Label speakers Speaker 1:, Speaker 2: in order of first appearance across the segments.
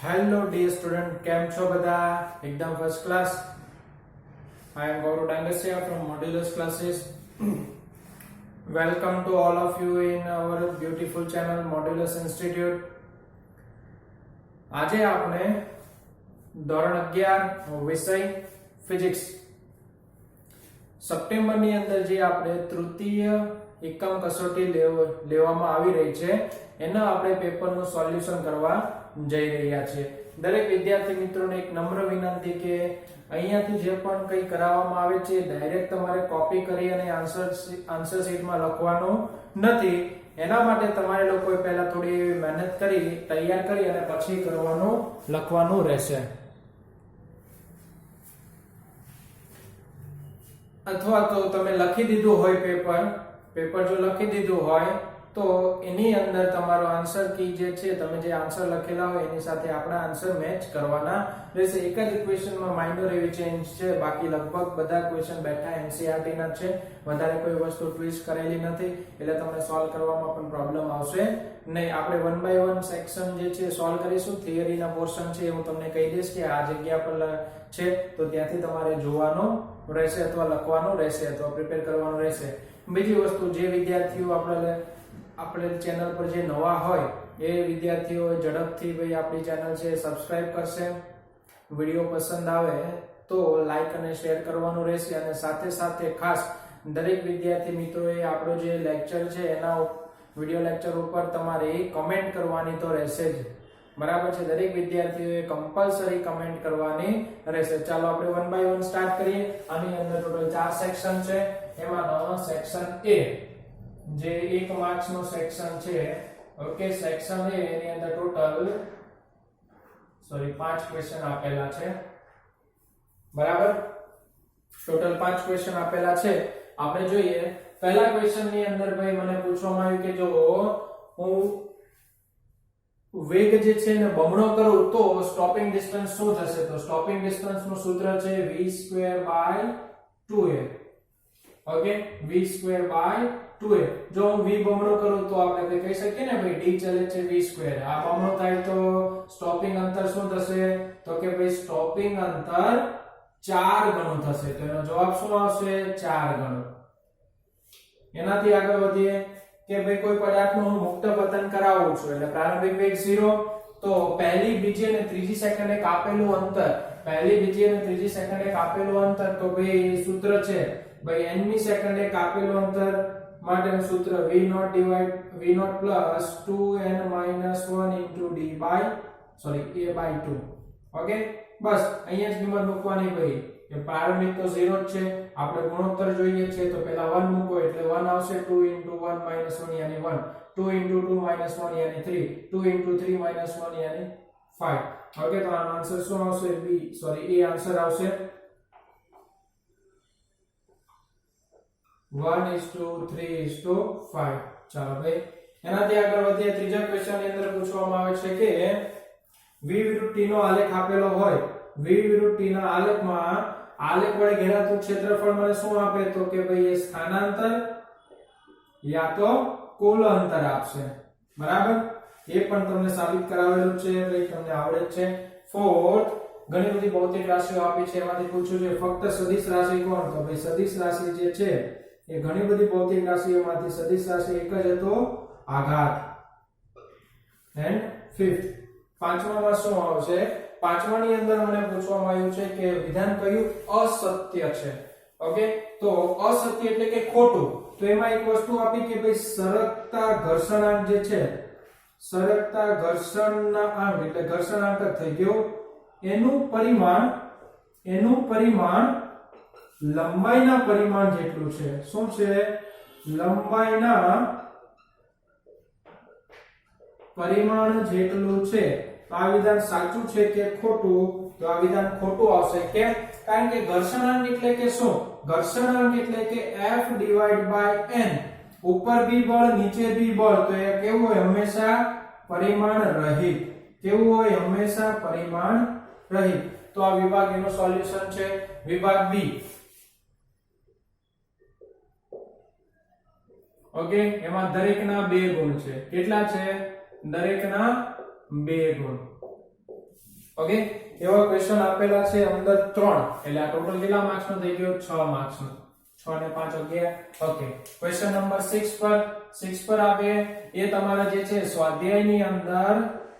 Speaker 1: Hello dear student, કેમ છો બધા? એકદમ first class. I am Gaurav Dangsiya from Modulus Classes. Welcome to all of you in our beautiful channel Modulus Institute. આજે આપણે ધોરણ 11 વિષય ફિઝિક્સ સપ્ટેમ્બરની અંદર જે આપણે તૃતીય એકમ કસોટી લેવામાં આવી રહી છે એના આપણે પેપરનું સોલ્યુશન કરવા જઈ રહ્યા છીએ. દરેક વિદ્યાર્થી મિત્રોને એક નમ્ર વિનંતી કે અહીંયાથી જે પણ કંઈ કરાવવામાં આવે છે ડાયરેક્ટ તમારે કોપી કરી અને આન્સર શીટમાં લખવાનું નથી. એના માટે તમારે લોકોએ પહેલા થોડી મહેનત કરી તૈયાર કરી અને પછી લખવાનું રહેશે. અથવા તો તમે લખી દીધું હોય પેપર જો લખી દીધું હોય તો એની અંદર તમારો આન્સર કી જે છે તમે જે આન્સર લખેલા હોય એની સાથે આપણા આન્સર મેચ કરવાના રહેશે. એક જ ઇક્વેશનમાં માઇનર એવી ચેન્જ છે, બાકી લગભગ બધા ક્વેશ્ચન બેઠા એનસીઈઆરટી ના છે. વધારે કોઈ વસ્તુ ટ્વિસ્ટ કરેલી નથી એટલે તમને સોલ્વ કરવામાં પણ પ્રોબ્લેમ આવશે નહીં. આપણે 1 બાય 1 સેક્શન જે છે સોલ્વ કરીશું. થિયરીના પોર્શન છે હું તમને કહી દઈશ કે આ જગ્યા પર છે તો ત્યાંથી તમારે જોવાનું રહેશે અથવા લખવાનું રહેશે અથવા પ્રિપેર કરવાનું રહેશે. બીજી વસ્તુ, જે વિદ્યાર્થીઓ આપણે ચેનલ પર જે નવા હોય એ વિદ્યાર્થીઓ ઝડપથી ભાઈ આપણી ચેનલ છે સબસ્ક્રાઇબ કરશે. વિડિયો પસંદ આવે તો લાઈક અને શેર કરવાનું રહેશે. અને સાથે સાથે ખાસ દરેક વિદ્યાર્થી મિત્રોએ આપણો જે લેક્ચર છે એના વિડિયો લેક્ચર ઉપર તમારે કમેન્ટ કરવાની તો રહેશે જ. બરાબર છે? દરેક વિદ્યાર્થીઓએ કમ્પલસરી કમેન્ટ કરવાની રહેશે. ચાલો આપણે 1 બાય 1 સ્ટાર્ટ કરીએ. આની અંદર ટોટલ 4 સેક્શન છે. એમાં સેક્શન A જે 1 માર્ક્સ નો સેક્શન છે. ઓકે, સેક્શન A એની અંદર ટોટલ 5 ક્વેશ્ચન આપેલા છે. બરાબર, ટોટલ 5 ક્વેશ્ચન આપેલા છે. આપણે જોઈએ પહેલા ક્વેશ્ચન ની અંદર ભાઈ મને પૂછવામાં આવ્યું કે જો હું વેગ જે છે ને બમણો કરું તો સ્ટોપિંગ ડિસ્ટન્સ શું થશે? તો સ્ટોપિંગ ડિસ્ટન્સ નું સૂત્ર છે v²/2a. Okay, v²/2a. જો હું v બમણો કરું તો આપણે કહી શકીએ ને ભાઈ d ચલે છે v². આ બમણો થાય તો સ્ટોપિંગ અંતર શું થશે? તો કે ભાઈ સ્ટોપિંગ અંતર 4 ગણું થશે. તો એનો જવાબ શું આવશે? 4 ગણું. એનાથી આગળ વધીએ કે ભાઈ કોઈ પદાર્થનું હું મુક્ત પતન કરાવું છું એટલે પ્રારંભિક વેગ 0. તો પહેલી, બીજી અને ત્રીજી સેકન્ડે કાપેલું અંતર, તો ભાઈ સૂત્ર છે ભાઈ nમી સેકન્ડે કાપેલું અંતર માટેનું સૂત્ર v0 plus 2n minus 1 into a/2. Okay, બસ અહીંયા જ કિંમત મૂકવાની ભાઈ. કે પ્રારંભિક તો 0 જ છે, આપણે ગુણોત્તર જોઈએ છે તો પહેલા 1 મૂકો એટલે 1 આવશે. 2 into 1 minus 1 યાની 1, 2 into 2 minus 1 યાની 3, 2 into 3 minus 1 યાની 5. Okay, તો આનો આન્સર શું આવશે? એ આન્સર આવશે 1:3:5. ચાલો ભાઈ, એનાથી આગળ વધીએ. ત્રીજા ક્વેશ્ચન ની અંદર પૂછવામાં આવે છે કે v વિરુદ્ધ t નો આલેખ આપેલો હોય. v વિરુદ્ધ t ના આલેખમાં આલેખ વડે ઘેરાતું ક્ષેત્રફળ મને શું આપે? તો કે ભાઈ એ સ્થાનાંતર યા તો કુલ અંતર આપશે. બરાબર, એ પણ તમને સાબિત કરાવેલું છે, ભાઈ તમને આવડે જ છે. ફોર્થ, ઘણી બધી ભૌતિક રાશિઓ આપી છે, એમાંથી પૂછ્યું છે ફક્ત સદિશ રાશિ કોણ? તો ભાઈ સદિશ રાશિ જે છે એ ઘણી બધી ભૌતિક રાશિઓમાંથી સદિશ રાશિ એક જ હતો, આઘાત. એન્ડ ફિફ્થ, પાંચમામાં શું આવશે? પાંચમાની અંદર મને પૂછવામાં આવ્યું છે કે વિધાન કયું અસત્ય છે. ઓકે, તો અસત્ય એટલે કે ખોટું. તો એમાં એક વસ્તુ આપી કે ભાઈ સરકતા ઘર્ષણાંક જે છે, સરકતા ઘર્ષણાંક એટલે ઘર્ષણાંક થઈ ગયો, એનું પરિમાણ લંબાઈના પરિમાણ જેટલું છે. શું છે? લંબાઈના પરિમાણ જેટલું છે. તો આ વિધાન સાચું છે કે ખોટું? તો આ વિધાન ખોટું આવશે. કેમ? કારણ કે ઘર્ષણાંક એટલે કે શું? ઘર્ષણાંક એટલે કે F/n. ઉપર બી બળ, નીચે બી બળ. તો એ કેવું હોય? હંમેશા પરિમાણ રહિત. કેવું હોય? હંમેશા પરિમાણ રહિત. તો આ વિભાગ એનો સોલ્યુશન છે. વિભાગ બી. ઓકે, એમાં દરેકના 2 ગુણ છે. કેટલા છે? દરેકના 2 ગુણ. ઓકે, એવા ક્વેશ્ચન આપેલા છે અંદર 3, એટલે આ ટોટલ કેટલા માર્ક્સ નો થઈ ગયો? 6 માર્ક્સ નો. 6 ને 5 11. ઓકે, ક્વેશ્ચન નંબર 6 પર આવે એ તમારા જે છે સ્વાધ્યાયની અંદર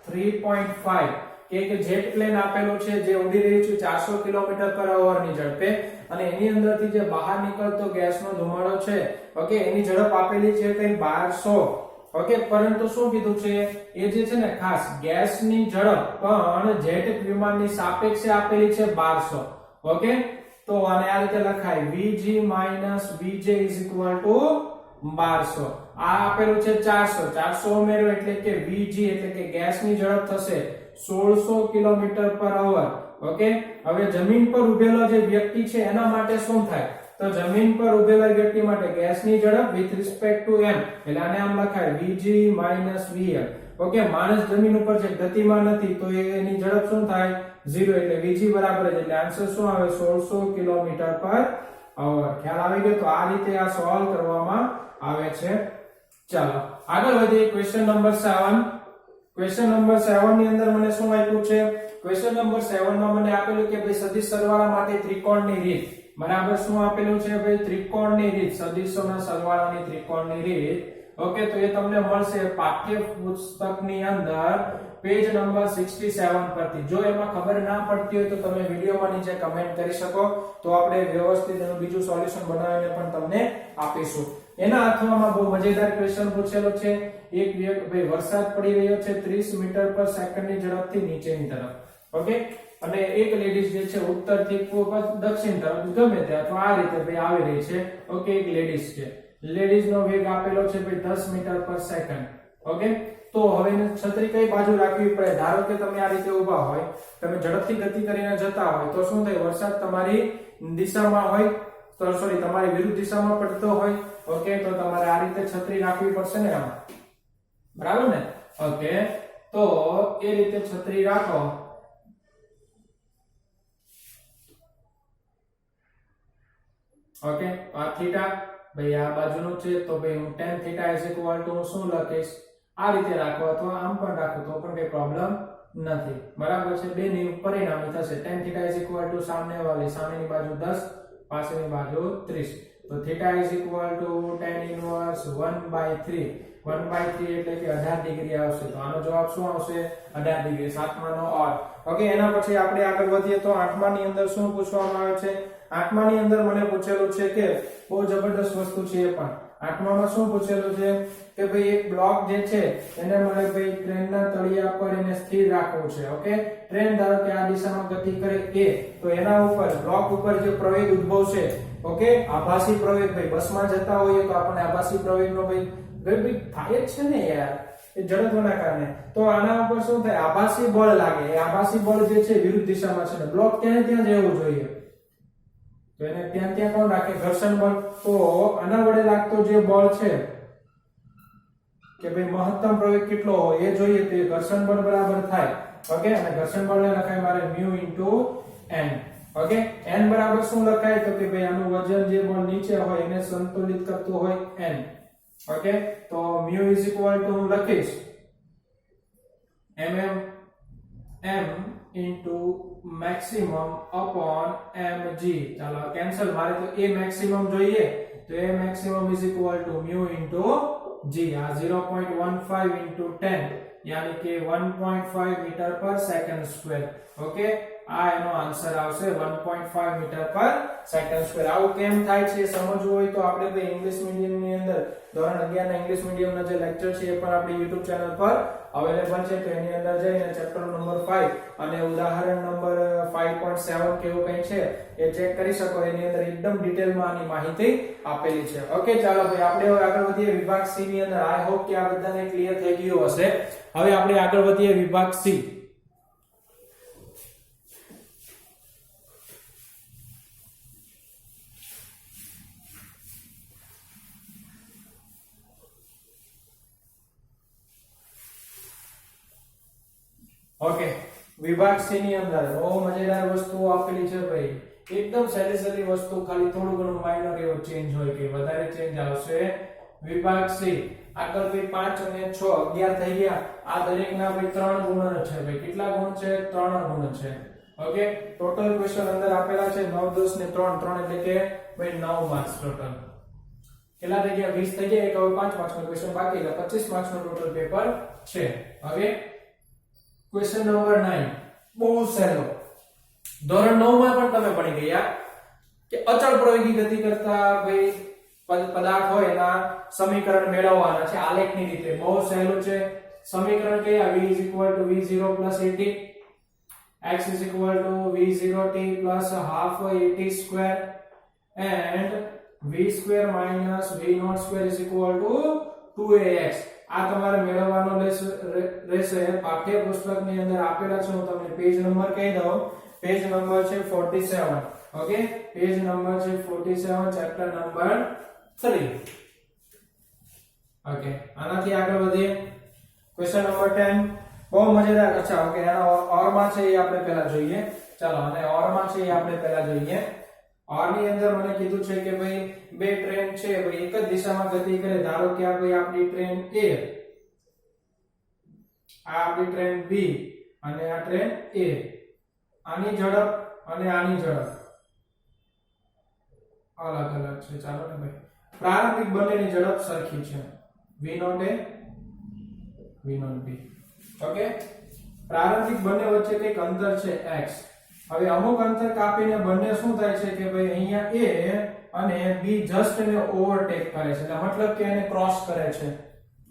Speaker 1: 3.5 કે એક જેટ પ્લેન આપેલો છે જે ઉડી રહ્યું છે 400 કિલોમીટર/અવર ની ઝડપે અને એની અંદરથી જે બહાર નીકળતો ગેસનો ધુમાડો છે, ઓકે, એની ઝડપ આપેલી છે કઈ 1200. ઓકે, પરંતુ શું કીધું છે એ જે છે ને ખાસ ગેસની ઝડપ પણ જેટ વિમાનની સાપેક્ષે આપેલી છે 1200. ઓકે, તો આને આ રીતે લખાય Vg - Vj = 1200. આ આપેલું છે 400 ઉમેરો એટલે કે Vg એટલે કે ગેસની ઝડપ થશે 1600 કિલોમીટર/અવર. ઓકે, હવે જમીન પર ઉભેલો જે વ્યક્તિ છે એના માટે શું થાય? તો જમીન પર ઉભેલા વ્યક્તિ માટે ગેસની ઝડપ વિથ રિસ્પેક્ટ ટુ m, એટલે આને આમ લખાય Vg - Vl. ઓકે, માણસ જમીન ઉપર છે, ગતિમાં નથી, તો એની ઝડપ શું થાય? 0, એટલે Vg બરાબર છે, એટલે આન્સર શું આવે? 1600 કિલોમીટર/અવર. ખ્યાલ આવી ગયો? તો આ રીતે આ સોલ્વ કરવામાં આવે છે. ચાલો આગળ વધીએ. Question number 7. ક્વેશ્ચન નંબર 7 ની અંદર મને શું આપ્યું છે? ક્વેશ્ચન નંબર 7 માં મને આપેલું કે ભાઈ સદિશ સરવાળા માટે ત્રિકોણની રીત. બરાબર, શું આપેલું છે ભાઈ? ત્રિકોણની રીત, સદિશોના સરવાળાની ત્રિકોણની રીત. ઓકે, તો એ તમને મળશે પાઠ્ય પુસ્તકની અંદર પેજ નંબર 67 પરથી. જો એમાં ખબર ના પડતી હોય તો તમે વિડિયોમાં નીચે કમેન્ટ કરી શકો, તો આપણે વ્યવસ્થિત એનું બીજું સોલ્યુશન બનાવીને પણ તમને આપીશું. એના અથવામાં બહુ મજેદાર ક્વેશ્ચન પૂછેલો છે. એક ભાઈ વરસાદ પડી રહ્યો છે 30 મીટર પર સેકન્ડની ઝડપથી નીચેની તરફ. ઓકે, અને એક લેડીઝ જે છે ઉત્તરથી દક્ષિણ તરફ ગમે તે અથવા આ રીતે ભાઈ આવી રહી છે. ઓકે, એક લેડીઝ છે, લેડીઝનો વેગ આપેલો છે ભાઈ 10 મીટર પર સેકન્ડ. ઓકે, તો હવે છત્રી કઈ બાજુ રાખવી પડે? ધારો કે તમે આ રીતે ઊભા હોય, તમે ઝડપથી ગતિ કરીને જતા હોય, તો શું થાય? વરસાદ તમારી દિશામાં હોય, તો સોરી તમારી વિરુદ્ધ દિશામાં પડતો હોય. ઓકે, તો તમારે આ રીતે છત્રી રાખવી પડશે ને આમ, બરાબર ને? ઓકે, તો એ રીતે છત્રી રાખો. ઓકે, આ થીટા ભાઈ આ બાજુનું છે, તો ભાઈ હું tan θ હું શું લખીશ? આ રીતે રાખો અથવા આમ પણ રાખો તો પણ કઈ પ્રોબ્લેમ નથી. બરાબર છે? બેની પરિણામી થશે. tan θ સામને વાળી, સામેની બાજુ 10, પાછળની બાજુ 30. તો θ tan inverse 1/3. 1/3 એટલે કે 18 ડિગ્રી આવશે. તો આનો જવાબ શું આવશે? 18 ડિગ્રી, સાતમાનો ઓર. ઓકે, એના પછી આપણે આગળ વધીએ તો આઠમાની અંદર શું પૂછવામાં આવે છે? આઠમાની અંદર મને પૂછેલું છે કે બહુ જબરદસ્ત વસ્તુ છે. એ પણ આઠમામાં શું પૂછેલું છે કે ભાઈ એક બ્લોક જે છે એને મને ભાઈ ટ્રેનના તળિયા પર એને સ્થિર રાખવું છે. ઓકે, ટ્રેન ધારો કે આ દિશામાં ગતિ કરે a, તો એના ઉપર બ્લોક ઉપર જે પ્રવેગ ઉદ્ભવશે, ઓકે, આભાસી પ્રવેગ. ભાઈ બસમાં જતા હોઈએ તો આપણને આભાસી પ્રવેગનો ભાઈ થાય જ છે ને યાર, એ જડત્વના કારણે. તો આના ઉપર શું થાય? આભાસી બળ લાગે. એ આભાસી બળ જે છે વિરુદ્ધ દિશામાં છે ને બ્લોક ત્યાં જ રહેવું જોઈએ, તો એને ત્યાં કોણ રાખે? ઘર્ષણ બળ. તો આના વડે લાગતો જે બળ છે કે ભાઈ મહત્તમ પ્રવેગ કેટલો હોય એ જોઈએ, તો એ ઘર્ષણ બળ બરાબર થાય. ઓકે, અને ઘર્ષણ બળને લખાય મારે μ * n. ઓકે, n બરાબર શું લખાય? તો કે ભાઈ આનું વજન જે બળ નીચે હોય એને સંતુલિત કરતું હોય n. ઓકે, તો μ = હું લખીશ m maximum upon mg. ચાલો કેન્સલ, મારે તો a maximum જોઈએ, તો a maximum = μ * g. આ 0.15 * 10 यानी कि 1.5 metre per second square. Okay, આ એનો આન્સર આવશે 1.5 મીટર પર સેકન્ડ સ્ક્વેર. આવું કેમ થાય છે સમજવું હોય તો આપણે બે ઇંગ્લિશ મીડિયમ ની અંદર ધોરણ 11 ના ઇંગ્લિશ મીડિયમ ના જે લેક્ચર છે એ પણ આપણી YouTube ચેનલ પર અવેલેબલ છે. તો એની અંદર જઈને ચેપ્ટર નંબર 5 અને ઉદાહરણ નંબર 5.7 કેવું કંઈ છે એ ચેક કરી શકો. એની અંદર એકદમ ડિટેલમાં આની માહિતી આપેલી છે. ઓકે, ચાલો ભાઈ આપણે હવે આગળ વધીએ વિભાગ C ની અંદર. આઈ હોપ કે આ બધાને ક્લિયર થઈ ગયું હશે. હવે આપણે આગળ વધીએ વિભાગ C. ઓકે, વિભાગ C ની અંદર બહુ મજેદાર વસ્તુઓ આપેલી છે ભાઈ. એકદમ સહેલી સહેલી વસ્તુ, ખાલી થોડું ઘણું માઇનર એવો ચેન્જ હોય કે વધારે ચેન્જ આવશે વિભાગ સી આગળ ભાઈ 5 અને 6 11 થઈ ગયા આ દરેકના ભાઈ 3 ગુણ છે ભાઈ કેટલા ગુણ છે 3 ગુણ છે ઓકે ટોટલ ક્વેશ્ચન અંદર આપેલા છે 9 10 ને 3 3 એટલે કે ભાઈ 9 માર્ક્સ ટોટલ કેટલા થઈ ગયા 20 થઈ ગયા એક હવે 5 માર્ક્સ નો ક્વેશ્ચન બાકી એટલે 25 માર્ક્સ નો ટોટલ પેપર છે હવે ક્વેશ્ચન નંબર 9 બહુ સહેલો ધોરણ 9 માં પણ તમે ભણી ગયા કે અચળ પ્રવેગી ગતિ કરતા ભાઈ પદાર્થ હોય એના સમીકરણ મેળવવાના છે આલેખની રીતે બહુ સહેલું છે સમીકરણ કયા v v0 at x v0t half at square and v square minus v0 square is equal to 2ax આ તમારે મેળવવાનો રહેશે પાઠ્ય પુસ્તકની અંદર આપેલા છે હું તમને પેજ નંબર કહી દઉં પેજ નંબર છે 47 ઓકે પેજ નંબર છે 47 ચેપ્ટર નંબર 3 ઓકે આનાથી આગળ વધીએ ક્વેશ્ચન નંબર 10 બહુ મજેદાર અચ્છા ઓકે એનો ઓર માં છે એ આપણે પહેલા જોઈએ ચાલો અને ઓર માં છે એ આપણે પહેલા જોઈએ ઓર ની અંદર મને કીધું છે કે ભાઈ બે ટ્રેન છે ભાઈ એક જ દિશામાં ગતિ કરે ધારો કે આ ભાઈ આપણી ટ્રેન A આ આપણી ટ્રેન B અને આ ટ્રેન A આની ઝડપ અને આની ઝડપ અલગ અલગ છે ચાલો ને ભાઈ પ્રારંભિક બંનેની ઝડપ સરખી છે v0 a v0 b okay પ્રારંભિક બંને વચ્ચે કંઈક અંતર છે x હવે અમુક અંતર કાપીને બંને શું થાય છે કે ભાઈ અહીંયા a અને b જસ્ટ એને ઓવરટેક કરે છે એટલે મતલબ કે એને ક્રોસ કરે છે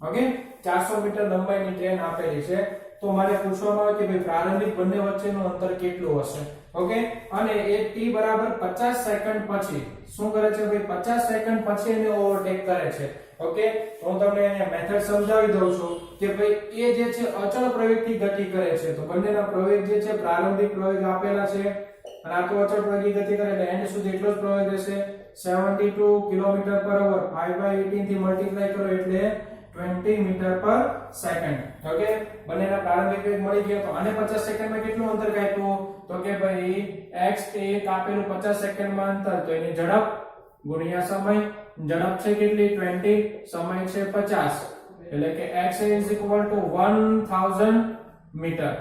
Speaker 1: ઓકે 400 મીટર લંબાઈની ટ્રેન આપેલી છે તો મારે પૂછવામાં આવે કે ભાઈ પ્રારંભિક બંને વચ્ચેનું અંતર કેટલું હશે ઓકે અને એ t બરાબર 50 સેકન્ડ પછી શું કરે છે ભાઈ 50 સેકન્ડ પછી એને ઓવરટેક કરે છે ઓકે તો હું તમને અહીંયા મેથડ સમજાવી દઉં છું કે ભાઈ એ જે છે અચળ પ્રવેગથી ગતિ કરે છે તો બંનેના પ્રવેગ જે છે પ્રારંભિક પ્રવેગ આપેલા છે અને આ તો અચળ પ્રવેગી ગતિ કરે એટલે એન્ડ સુધી એટલો જ પ્રવેગ રહેશે 72 કિલોમીટર/અવર 5/18 થી મલ્ટીપ્લાય કરો એટલે 20 મીટર પર સેકન્ડ ઓકે બંનેના પ્રારંભિક વેગ મળી ગયો તો આને 50 સેકન્ડમાં કેટલું અંતર કાપ્યું તો કે ભાઈ x એ કાપેલું 50 સેકન્ડમાં અંતર તો એની ઝડપ ગુણ્યા સમય ઝડપ છે કેટલી 20 સમય છે 50 એટલે કે x is equal to 1000 metre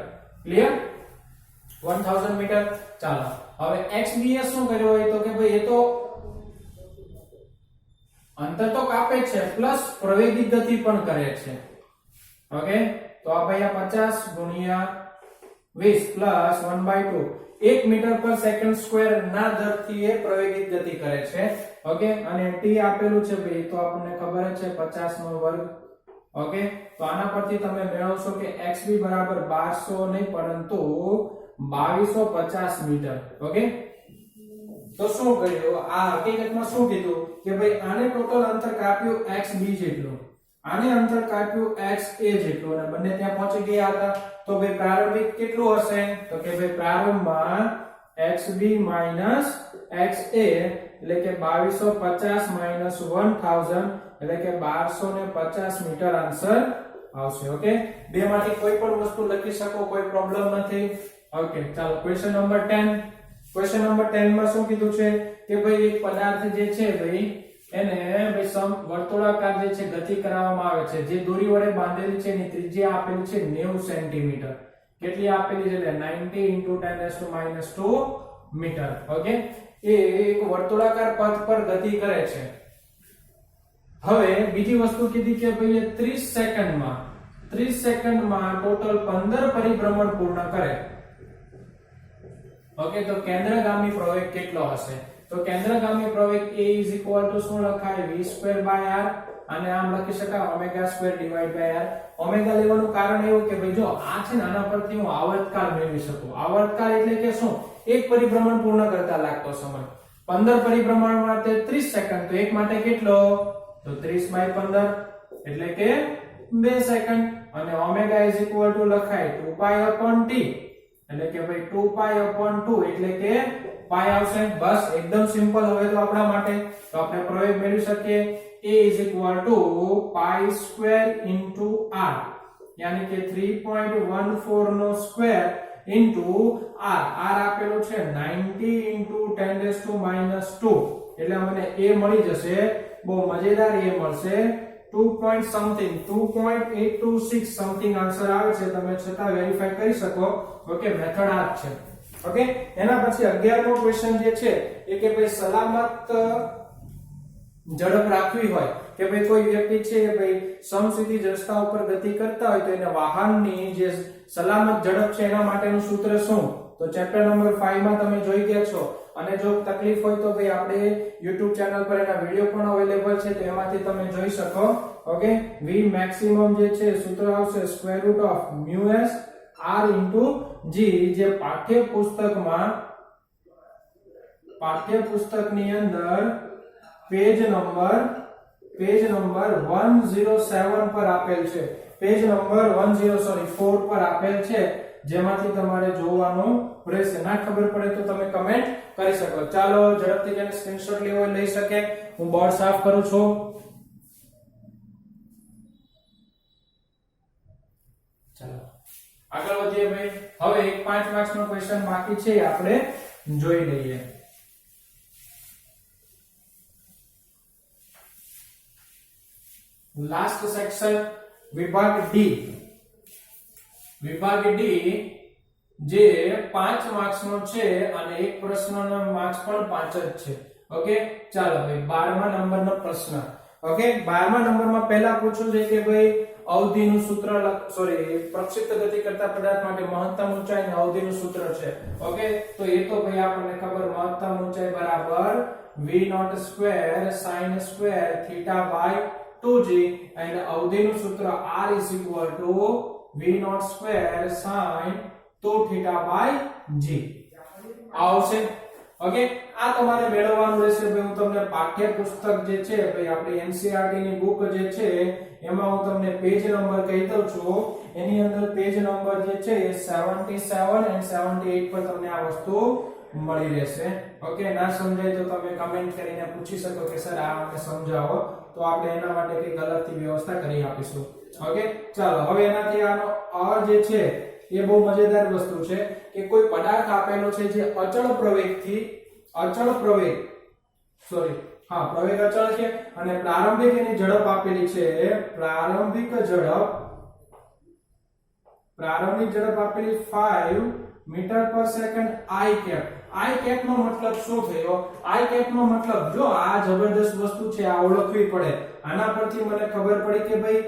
Speaker 1: clear 1000 metre ચાલો હવે xbs શું કર્યો હોય તો કે ભાઈ એ તો અંતર તો કાપે છે પ્લસ પ્રવેગી ગતિ પણ કરે છે ઓકે તો આ ભાઈ આ 50 ગુણ્યા 20 plus 1/2 1 metre per second square ના દરથી એ પ્રવેગિત ગતિ કરે છે ઓકે અને t આપેલું છે ભાઈ તો આપણને ખબર છે 50 નો વર્ગ ઓકે તો આના પરથી તમે મેળવશો કે xb બરાબર 1200 નહીં પરંતુ 2250 મીટર ઓકે તો શું કર્યું આ હકીકતમાં શું કીધું કે ભાઈ આને ટોટલ અંતર કાપ્યું xb જેટલું આને અંતર કાપ્યું xa જેટલું અને બંને ત્યાં પહોંચી ગયા હતા તો ભાઈ પ્રારંભિક કેટલું હશે તો કે ભાઈ પ્રારંભમાં xb xa એટલે કે 2250 1000 એટલે કે 1250 મીટર આન્સર આવશે ઓકે બે માંથી કોઈ પણ વસ્તુ લખી શકો કોઈ પ્રોબ્લેમ નથી ઓકે ચાલો ક્વેશ્ચન નંબર 10 ક્વેશ્ચન નંબર 10 માં શું કીધું છે કે ભાઈ એક પદાર્થ જે છે ભાઈ એને ભાઈ વર્તુળાકાર જે છે ગતિ કરાવવામાં આવે છે જે દોરી વડે બાંધેલી છે એની ત્રિજ્યા આપેલી છે 90 સેન્ટીમીટર કેટલી આપેલી છે એટલે 90 × 10⁻² મીટર ઓકે એ એક વર્તુળાકાર પથ પર ગતિ કરે છે હવે બીજી વસ્તુ કીધી કે ભાઈ 30 સેકન્ડમાં ટોટલ 15 પરિભ્રમણ પૂર્ણ કરે ઓકે તો કેન્દ્રગામી પ્રવેગ કેટલો હશે તો કેન્દ્રગામી પ્રવેગ a શું લખાય v²/r અને આમ લખી શકાય ω²/r ઓમેગા લેવાનું કારણ એવું કે ભાઈ જો આ છે ને આના પરથી હું આવર્તકાળ મેળવી શકું આવર્તકાળ એટલે કે શું એક પરિભ્રમણ પૂર્ણ કરતા લાગતો સમય 15 પરિભ્રમણ માટે 30 સેકન્ડ તો એક માટે કેટલો તો 30/15 એટલે કે 2 સેકન્ડ અને ઓમેગા લખાય 2π/t એટલે કે ભાઈ 2π/2 એટલે કે પાઈ આવશે બસ એકદમ સિમ્પલ હવે તો આપણા માટે તો આપણે પ્રવેગ મેળવી શકીએ a π² × r યાની કે 3.14 નો સ્ક્વેર * r આપેલો છે 90 × 10⁻². એટલે મને a મળી જશે બહુ મજેદાર એ મળશે 2 સમથિંગ 2.826 સમથિંગ આન્સર આવે છે. તમે છતાં વેરીફાઈ કરી શકો. ઓકે, મેથડ આ જ છે. ઓકે, એના પછી 11મો ક્વેશ્ચન જે છે એ કે ભાઈ સલામત ઝડપ રાખવી હોય કે ભાઈ કોઈ વ્યક્તિ છે ભાઈ સમસ્થિતિ રસ્તા ઉપર ગતિ કરતા હોય તો એને વાહનની જે સલામત ઝડપ છે એના માટેનું સૂત્ર શું? તો ચેપ્ટર નંબર 5 માં તમે જોઈ ગયા છો. અને જો તકલીફ હોય તો ભાઈ આપણે YouTube ચેનલ પર એના વિડિયો પણ અવેલેબલ છે, તો એમાંથી તમે જોઈ શકો. ઓકે, v મેક્સિમમ જે છે સૂત્ર આવશે √μs r * g, જે પાઠ્યપુસ્તકની અંદર પેજ નંબર 107 પર આપેલ છે. પેજ નંબર 4 પર આપેલ છે, જેમાંથી તમારે જોવાનું રહેશે. ના ખબર પડે તો તમે કમેન્ટ કરી શકો. ચાલો ઝડપથી જેને સ્ક્રીનશોટ લેવો લઈ શકે. હું બોર્ડ સાફ કરું છું. ચાલો આગળ વધીએ ભાઈ. હવે એક 5 માર્ક્સનો ક્વેશ્ચન બાકી છે, આપણે જોઈ લઈએ. લાસ્ટ સેક્શન વિભાગ ડી. વિભાગ ડી જે 5 માર્ક્સનો છે અને એક પ્રશ્નનો માર્ક્સ પણ 5 જ છે. ઓકે, ચાલો ભાઈ 12મા નંબરનો પ્રશ્ન. ઓકે, 12મા નંબરમાં પહેલા પૂછ્યું છે કે ભાઈ અવધિનું સૂત્ર પ્રક્ષિપ્ત ગતિ કરતા પદાર્થ માટે મહત્તમ ઊંચાઈ અને અવધિનું સૂત્ર છે. ઓકે, તો એ તો ભાઈ આપણને ખબર, મહત્તમ ઊંચાઈ બરાબર v0 square sin square theta by 2g, and અવધિનું સૂત્ર r v0 square sin 2 theta by g આવશે. ઓકે, આ તમારે મેળવવાનું રહેશે ભાઈ. હું તમને પાઠ્યપુસ્તક જે છે ભાઈ આપણી NCERT ની બુક જે છે એમાં હું તમને પેજ નંબર કહી દઉં છું. એની અંદર પેજ નંબર જે છે એ 77 અને 78 પર તમને આ વસ્તુ મળી રહેશે. ઓકે, ના સમજાય તો તમે કમેન્ટ કરીને પૂછી શકો કે સર આ અમને સમજાવો, તો આપણે એના માટે કઈ અલગથી વ્યવસ્થા કરી આપીશું. ઓકે, ચાલો હવે એનાથી આનો અ જે છે એ બહુ મજેદાર વસ્તુ છે કે કોઈ પદાર્થ આપેલો છે જે પ્રવેગ અચળ છે અને પ્રારંભિક એની ઝડપ આપેલી છે. પ્રારંભિક ઝડપ આપેલી 5 metre per second i cap. i cap નો મતલબ શું થયો? i કેપ નો મતલબ, જો આ જબરદસ્ત વસ્તુ છે, આ ઓળખવી પડે. આના પરથી મને ખબર પડી કે ભાઈ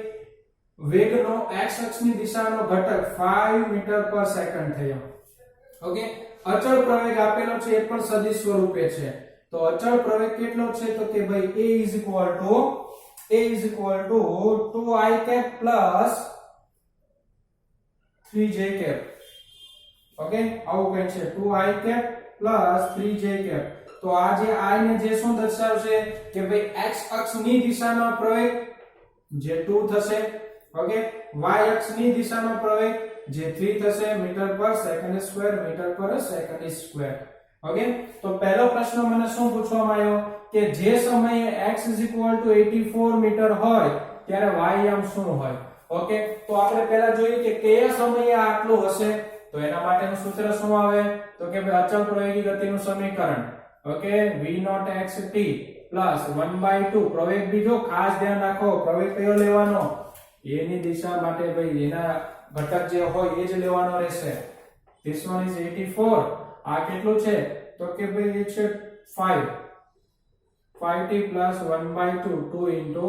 Speaker 1: વેગનો x અક્ષની દિશાનો ઘટક 5 મીટર પર સેકન્ડ થયો. ઓકે, અચળ પ્રવેગ આપેલો છે, એ પણ સદિશ સ્વરૂપે છે. તો અચળ પ્રવેગ કેટલો છે? તો કે ભાઈ a = 2i cap plus 3j cap. Okay, આવું કંઈ છે, 2i cap plus 3j cap. તો આ જે i ને જે શું દર્શાવશે કે ભાઈ x અક્ષની દિશાનો પ્રવેગ જે 2 થશે. ઓકે, y અક્ષની દિશાનો પ્રવેગ જે 3 થશે metre per second square, metre per second square. Okay, તો પહેલો પ્રશ્ન મને શું પૂછવામાં આવ્યો કે જે સમયે x = 84 મીટર હોય ત્યારે y આમ શું હોય. ઓકે, તો આપણે પહેલા જોઈએ કે કયા સમયે આટલું હશે. તો એના માટેનું સૂત્ર શું આવે? તો કે ભાઈ અચળ પ્રવેગી ગતિનું સમીકરણ. ઓકે, v0xt પ્લસ 1/2 પ્રવેગ બીજો ખાસ ધ્યાન રાખો, પ્રવેગ કયો લેવાનો? એની દિશા માટે ભાઈ એના ઘટક જે હોય એ જ લેવાનો રહેશે. this one is 84. આ કેટલું છે? તો કે ભાઈ એ છે 5t plus 1/2 2 into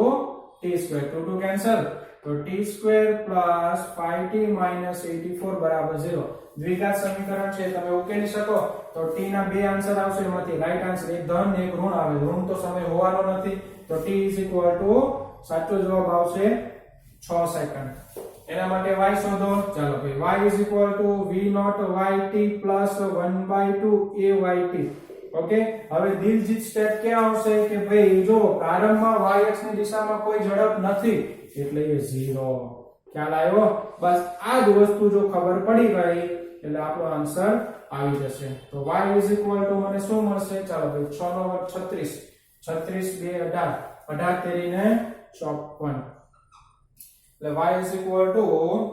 Speaker 1: t square. 2 cancel, તો t square plus 5t minus 84 બરાબર 0. દ્વિઘાત સમીકરણ છે, તમે ઉકેલી શકો. તો t ના બે આન્સર આવશે, એમાંથી રાઈટ આન્સર એક ધન ને એક ઋણ આવે. ઋણ તો સમય હોવાનો નથી, તો t = સાચો જવાબ આવશે 6 સેકન્ડ. એના માટે y શોધો. ચાલો ભાઈ, y v0 yt plus 1/2 ayt. Okay, હવે દિલજીત સ્ટેપ ક્યાં આવશે કે ભાઈ જો પ્રારંભમાં y અક્ષની દિશામાં કોઈ ઝડપ નથી એટલે એ 0. ખ્યાલ આવ્યો? બસ આ જ વસ્તુ જો ખબર પડી ગઈ એટલે આપણો આન્સર આવી જશે. તો y = મને શું મળશે? ચાલો ભાઈ 6 નો વર્ગ 36, 36 2 18, 18 તેરીને 54. એટલે y =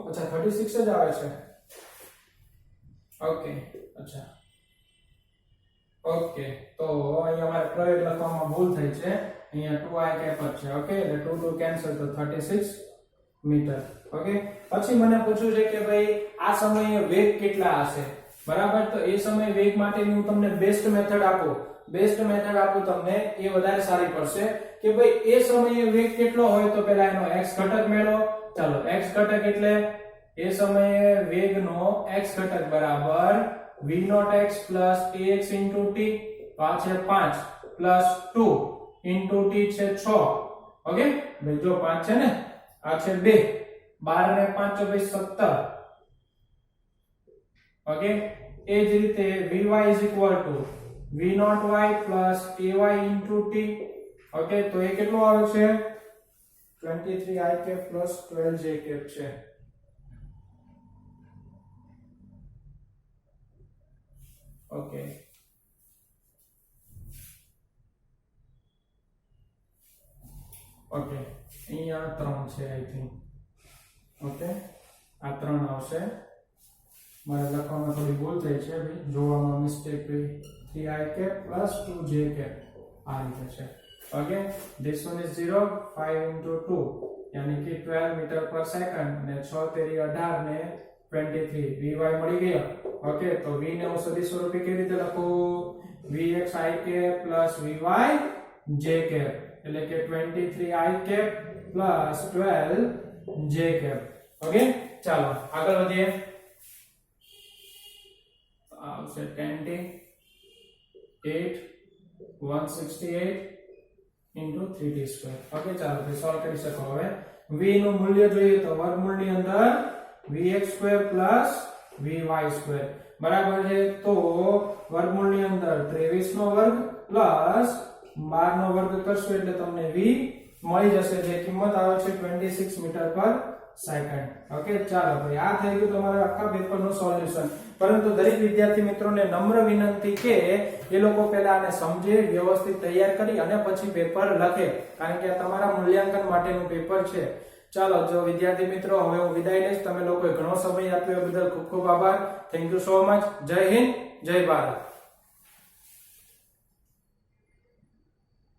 Speaker 1: અચ્છા 36 જ આવે છે. ઓકે, અચ્છા ઓકે, તો અહીંયા મારે પ્રવેગ લખવામાં ભૂલ થઈ છે. અહીંયા 2i cap જ છે. ઓકે, એટલે 2 2 કેન્સલ તો 36 મીટર. ઓકે, પછી મને પૂછ્યું છે કે ભાઈ આ સમયે વેગ કેટલા હશે, બરાબર. તો એ સમય વેગ માટેની હું તમને બેસ્ટ મેથડ આપું તમને, એ વધારે સારી પડશે કે ભાઈ એ સમયે વેગ કેટલો હોય તો પહેલા એનો x ઘટક મેળવો. ચાલો, x ઘટક એટલે એ સમયે વેગનો x ઘટક બરાબર v0x plus ax into t, આ છે 5 plus 2 into t છે 6. ઓકે, ભાઈ જો 5 છે ને, આ છે 2, 12 ને 5 તો ભાઈ 17. ઓકે, એ જ રીતે vy is equal to v0y plus ay into t. Okay, તો એ કેટલો આવે છે 23i cap plus 12j cap છે. ઓકે, ઓકે, અહીંયા 3 છે આઈ થિંક. ઓકે, આ 3 આવશે. મારે લખવામાં થોડી ભૂલ થઈ છે ભાઈ, જોવામાં મિસ્ટેક થઈ. 3i cap plus 2j cap આ રીતે છે. Okay, this one is 0, 5 into 2 यानी कि 12 मीटर पर सेकंड અને 6 તેરી 18 ને 23 vy મળી ગયો. ઓકે, તો v ને હું સદી સ્વરૂપે કેવી રીતે લખું, vxi cap plus vy j cap, એટલે કે 23i cap plus 12j cap. Okay, ચાલો આગળ વધીએ. આવશે 10t 8 168 into 3t square. Okay, ચાલો ભાઈ સોલ્વ કરી શકો. હવે v નું મૂલ્ય જોઈએ તો વર્ગમૂળની અંદર vx square plus vy square બરાબર છે. તો વર્ગમૂળની અંદર 23 નો વર્ગ પ્લસ 12 નો વર્ગ કરશો એટલે તમને v મળી જશે, જે કિંમત આવે છે 26 મીટર પર સેકન્ડ. ઓકે, ચાલો ભાઈ આ થઈ ગયું તમારા આખા પેપરનું સોલ્યુશન. પરંતુ દરેક વિદ્યાર્થી મિત્રોને નમ્ર વિનંતી કે એ લોકો પહેલા આને સમજે, વ્યવસ્થિત તૈયાર કરી અને પછી પેપર લખે, કારણ કે આ તમારા મૂલ્યાંકન માટેનું પેપર છે. ચાલો, જો વિદ્યાર્થી મિત્રો હવે હું વિદાય લઈશ. તમે લોકોએ ઘણો સમય આપ્યો એ બદલ ખૂબ ખૂબ આભાર. Thank you so much. જય હિન્દ, જય ભારત.